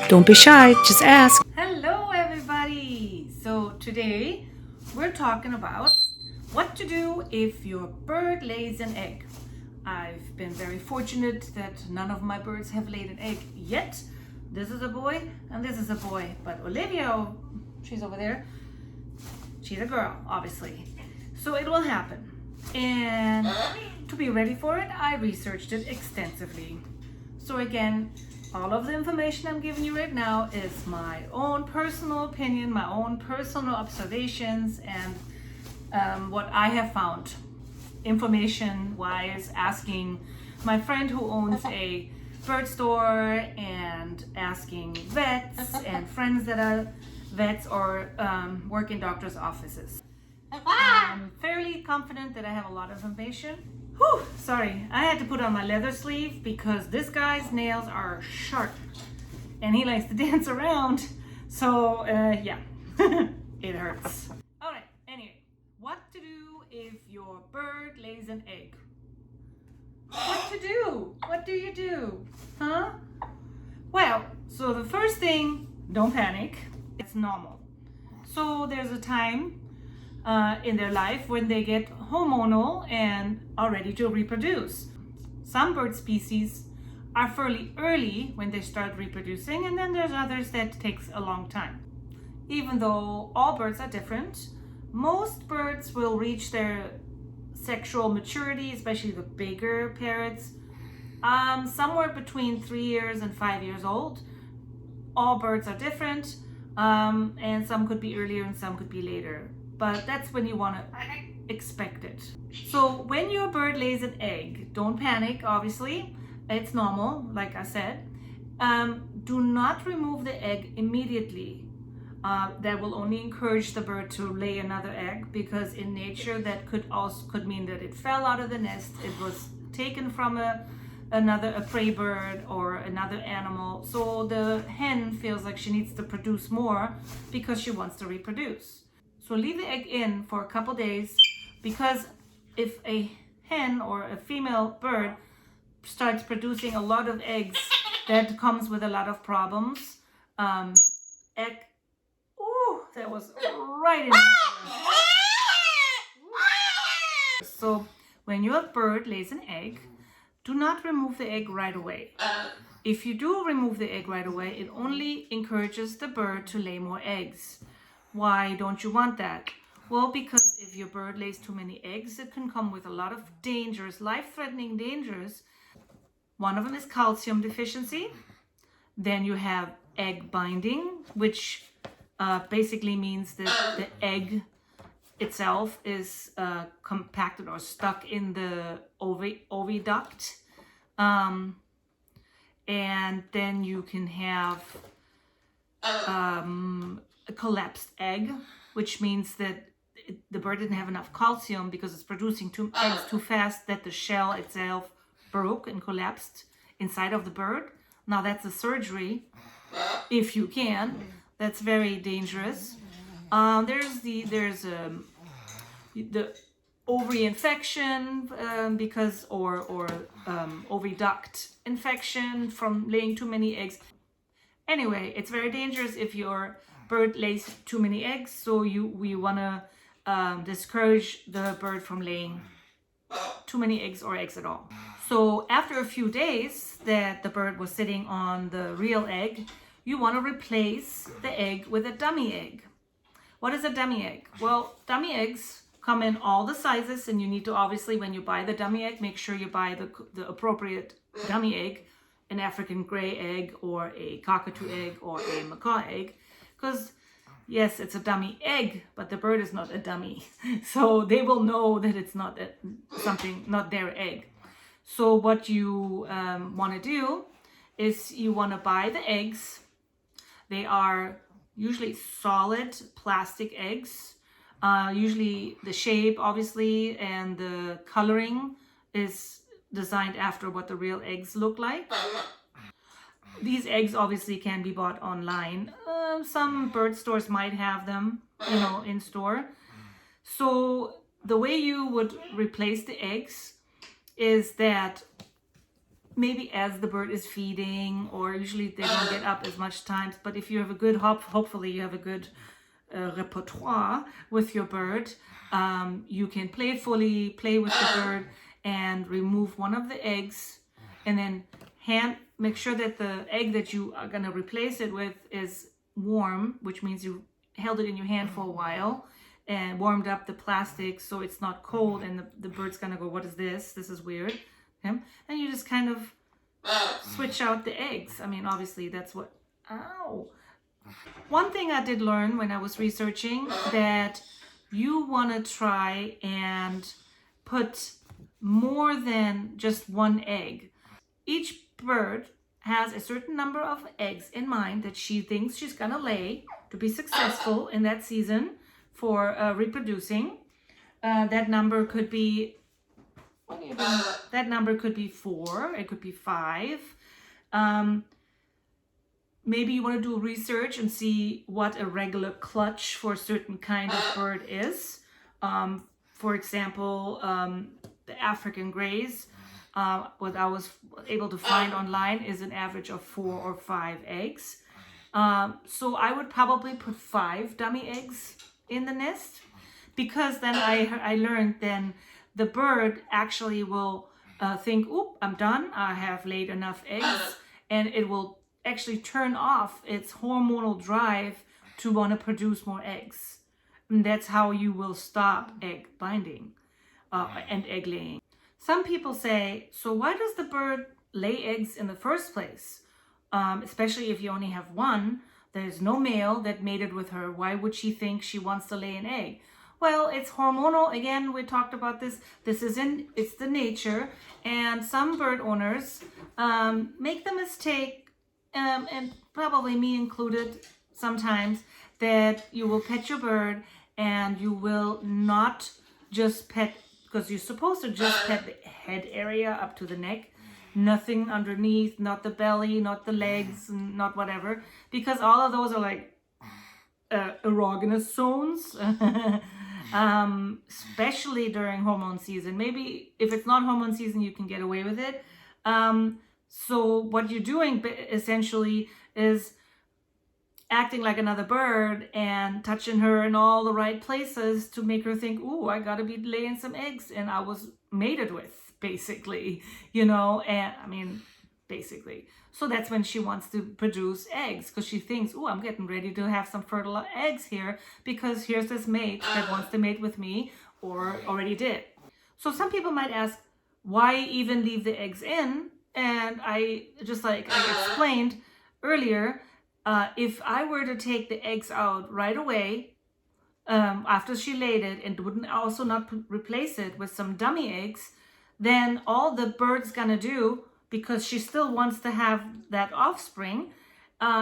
Don't be shy, just ask. Hello everybody! So today we're talking about what to do if your bird lays an egg. I've been very fortunate that none of my birds have laid an egg yet. This is a boy and this is a boy, but Olivia, she's over there, she's a girl, obviously. So it will happen. And to be ready for it, I researched it extensively. So again, all of the information I'm giving you right now is my own personal opinion, my own personal observations, and what I have found information-wise, asking my friend who owns a bird store and asking vets and friends that are vets or work in doctor's offices. I'm fairly confident that I have a lot of information. Whew, sorry, I had to put on my leather sleeve because this guy's nails are sharp and he likes to dance around. So, yeah, it hurts. All right, anyway, what to do if your bird lays an egg? What to do? What do you do? Huh? Well, so the first thing, don't panic. It's normal. So there's a time in their life when they get hormonal and are ready to reproduce. Some bird species are fairly early when they start reproducing, and then there's others that takes a long time. Even though all birds are different, most birds will reach their sexual maturity, especially the bigger parrots, somewhere between 3 years and 5 years old. All birds are different, and some could be earlier and some could be later. But that's when you want to expect it. So when your bird lays an egg, don't panic, obviously. It's normal, like I said. Do not remove the egg immediately. That will only encourage the bird to lay another egg, because in nature that could mean that it fell out of the nest, it was taken from a prey bird or another animal. So the hen feels like she needs to produce more because she wants to reproduce. So leave the egg in for a couple days, because if a hen or a female bird starts producing a lot of eggs, that comes with a lot of problems. Egg, ooh, that was right in the ear. So when your bird lays an egg, do not remove the egg right away. If you do remove the egg right away, it only encourages the bird to lay more eggs. Why don't you want that? Well, because if your bird lays too many eggs, it can come with a lot of dangers, life-threatening dangers. One of them is calcium deficiency. Then you have egg binding, which basically means that the egg itself is compacted or stuck in the oviduct. And then you can have a collapsed egg, which means that the bird didn't have enough calcium because it's producing eggs too fast, that the shell itself broke and collapsed inside of the bird. Now that's a surgery, if you can. That's very dangerous. There's the ovary infection because oviduct infection from laying too many eggs. Anyway, it's very dangerous if your bird lays too many eggs, so we want to discourage the bird from laying too many eggs or eggs at all. So after a few days that the bird was sitting on the real egg, you want to replace the egg with a dummy egg. What is a dummy egg? Well, dummy eggs come in all the sizes, and you need to, obviously, when you buy the dummy egg, make sure you buy the appropriate dummy egg, an African gray egg or a cockatoo egg or a macaw egg, because yes, it's a dummy egg, but the bird is not a dummy. So they will know that it's not not their egg. So what you want to do is you want to buy the eggs. They are usually solid plastic eggs. Usually the shape, obviously, and the coloring is designed after what the real eggs look like. These eggs obviously can be bought online. Some bird stores might have them, in store. So the way you would replace the eggs is that maybe as the bird is feeding, or usually they don't get up as much times, but if you have a good hopefully you have a good repertoire with your bird, you can playfully play with the bird and remove one of the eggs, and then make sure that the egg that you are going to replace it with is warm, which means you held it in your hand for a while and warmed up the plastic so it's not cold, and the bird's gonna go, what is this? This is weird. Okay? And you just kind of switch out the eggs. I mean, obviously that's what, ow. One thing I did learn when I was researching, that you want to try and put more than just one egg. Each bird has a certain number of eggs in mind that she thinks she's gonna lay to be successful in that season for reproducing. That number could be, that number could be 4, it could be 5. Maybe you want to do research and see what a regular clutch for a certain kind of bird is. For example, the African grays, what I was able to find online is an average of 4 or 5 eggs. So I would probably put 5 dummy eggs in the nest, because then I learned then the bird actually will think, oop, I'm done, I have laid enough eggs, and it will actually turn off its hormonal drive to want to produce more eggs. And that's how you will stop egg binding and egg laying. Some people say, so why does the bird lay eggs in the first place? Especially if you only have one, there's no male that mated with her. Why would she think she wants to lay an egg? Well, it's hormonal. Again, we talked about this. It's the nature. And some bird owners make the mistake, and probably me included sometimes, that you will pet your bird and you will not just pet, because you're supposed to just pet the head area up to the neck, nothing underneath, not the belly, not the legs, not whatever, because all of those are like erogenous zones, especially during hormone season. Maybe if it's not hormone season, you can get away with it. So what you're doing essentially is acting like another bird and touching her in all the right places to make her think, ooh, I gotta be laying some eggs and I was mated with, basically, and I mean, basically. So that's when she wants to produce eggs, because she thinks, ooh, I'm getting ready to have some fertile eggs here, because here's this mate that wants to mate with me, or already did. So some people might ask, why even leave the eggs in? And I, just like I explained earlier, if I were to take the eggs out right away, after she laid it, and wouldn't also not replace it with some dummy eggs, then all the bird's gonna do, because she still wants to have that offspring,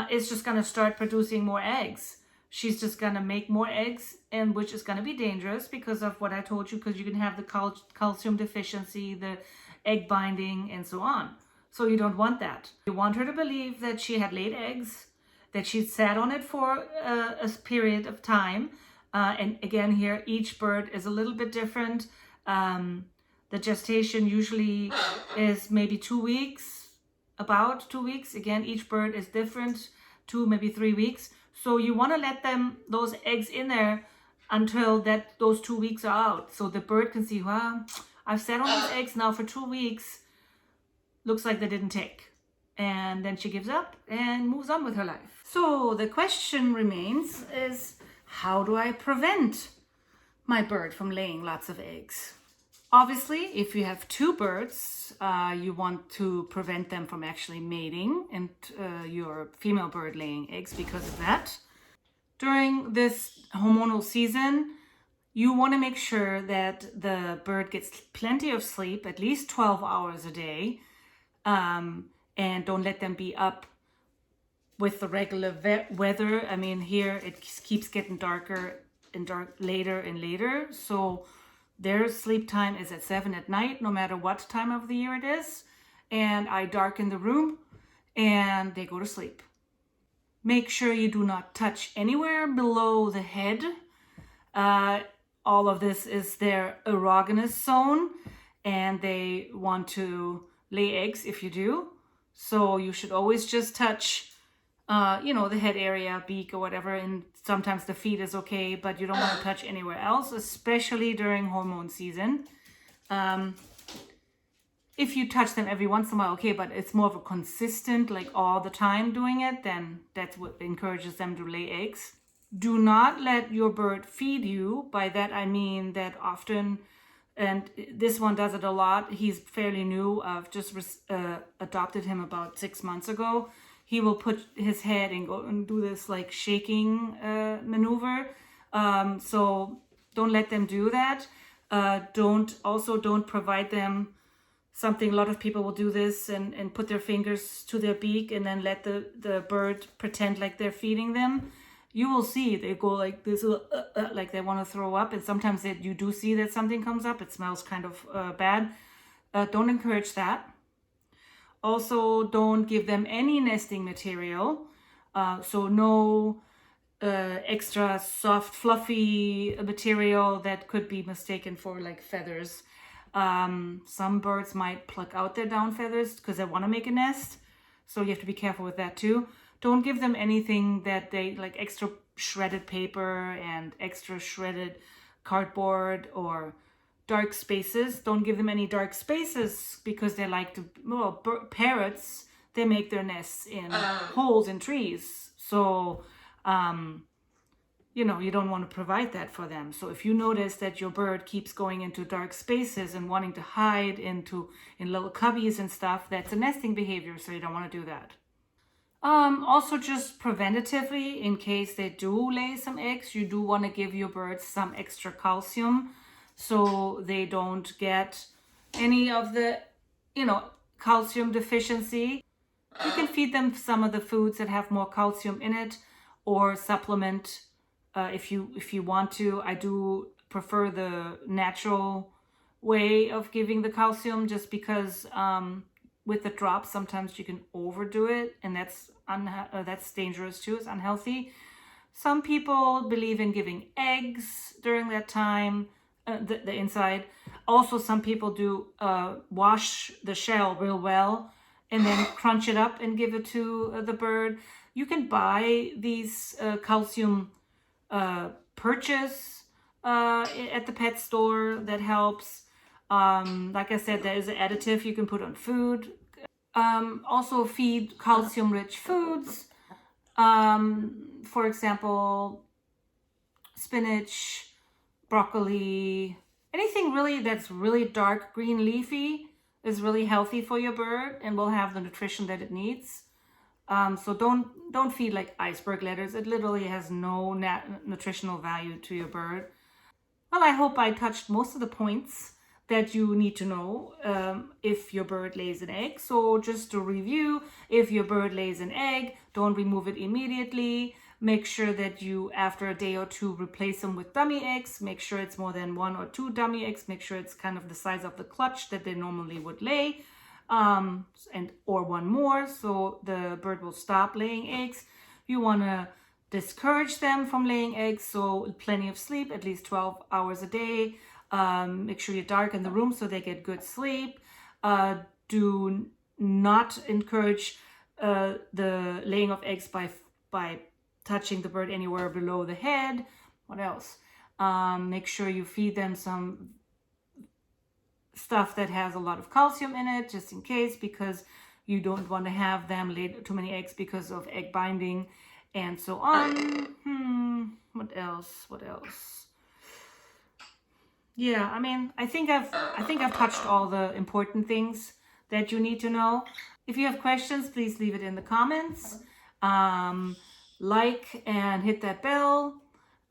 is just gonna start producing more eggs. She's just gonna make more eggs, and which is gonna be dangerous because of what I told you, because you can have the calcium deficiency, the egg binding, and so on. So you don't want that. You want her to believe that she had laid eggs, that she sat on it for a period of time. And again, here, each bird is a little bit different. The gestation usually is maybe 2 weeks, about 2 weeks. Again, each bird is different, 2, maybe 3 weeks. So you want to let those eggs in there until those 2 weeks are out. So the bird can see, wow, I've sat on these eggs now for 2 weeks. Looks like they didn't take. And then she gives up and moves on with her life. So the question remains is, how do I prevent my bird from laying lots of eggs? Obviously, if you have 2 birds, you want to prevent them from actually mating and your female bird laying eggs because of that. During this hormonal season, you want to make sure that the bird gets plenty of sleep, at least 12 hours a day, and don't let them be up with the regular weather. I mean, here it keeps getting darker and later and later. So their sleep time is at 7 at night, no matter what time of the year it is. And I darken the room and they go to sleep. Make sure you do not touch anywhere below the head. All of this is their erogenous zone. and they want to lay eggs if you do. So you should always just touch, the head area, beak or whatever, and sometimes the feet is okay, but you don't want to touch anywhere else, especially during hormone season. If you touch them every once in a while, okay, but it's more of a consistent, like all the time doing it, then that's what encourages them to lay eggs. Do not let your bird feed you. By that I mean that often, and this one does it a lot. He's fairly new. I've just adopted him about 6 months ago. He will put his head and go and do this like shaking maneuver. So don't let them do that. Don't provide them something. A lot of people will do this and put their fingers to their beak and then let the bird pretend like they're feeding them. You will see they go like this, like they want to throw up, and sometimes you do see that something comes up. It smells kind of bad. Don't encourage that. Also, don't give them any nesting material. So no extra soft, fluffy material that could be mistaken for like feathers. Some birds might pluck out their down feathers because they want to make a nest. So you have to be careful with that too. Don't give them anything that they like extra shredded paper and extra shredded cardboard or dark spaces. Don't give them any dark spaces because they like to, parrots, they make their nests in holes in trees. So, you don't want to provide that for them. So if you notice that your bird keeps going into dark spaces and wanting to hide in little cubbies and stuff, that's a nesting behavior. So you don't want to do that. Also just preventatively, in case they do lay some eggs, you do want to give your birds some extra calcium so they don't get any of the, calcium deficiency. You can feed them some of the foods that have more calcium in it or supplement if you want to. I do prefer the natural way of giving the calcium just because with the drops, sometimes you can overdo it, and that's dangerous too. It's unhealthy. Some people believe in giving eggs during that time, the inside. Also, some people do wash the shell real well and then crunch it up and give it to the bird. You can buy these calcium purchase at the pet store. That helps. Like I said, there is an additive you can put on food. Also feed calcium-rich foods. For example, spinach, broccoli, anything really that's really dark green leafy is really healthy for your bird and will have the nutrition that it needs. So don't feed like iceberg lettuce. It literally has no nutritional value to your bird. Well, I hope I touched most of the points that you need to know if your bird lays an egg. So just to review, if your bird lays an egg, don't remove it immediately. Make sure that you, after a day or two, replace them with dummy eggs. Make sure it's more than 1 or 2 dummy eggs. Make sure it's kind of the size of the clutch that they normally would lay, or one more, so the bird will stop laying eggs. You want to discourage them from laying eggs, so plenty of sleep, at least 12 hours a day. Make sure you darken the room so they get good sleep. Do not encourage the laying of eggs by touching the bird anywhere below the head. What else? Make sure you feed them some stuff that has a lot of calcium in it, just in case, because you don't want to have them lay too many eggs because of egg binding and so on. What else? Yeah, I mean, I think I've touched all the important things that you need to know. If you have questions, please leave it in the comments. Like and hit that bell.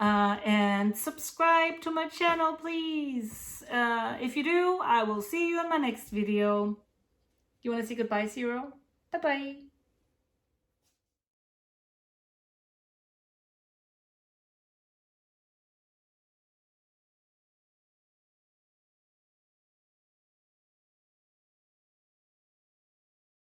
And subscribe to my channel, please. If you do, I will see you in my next video. You want to say goodbye, Zero? Bye-bye.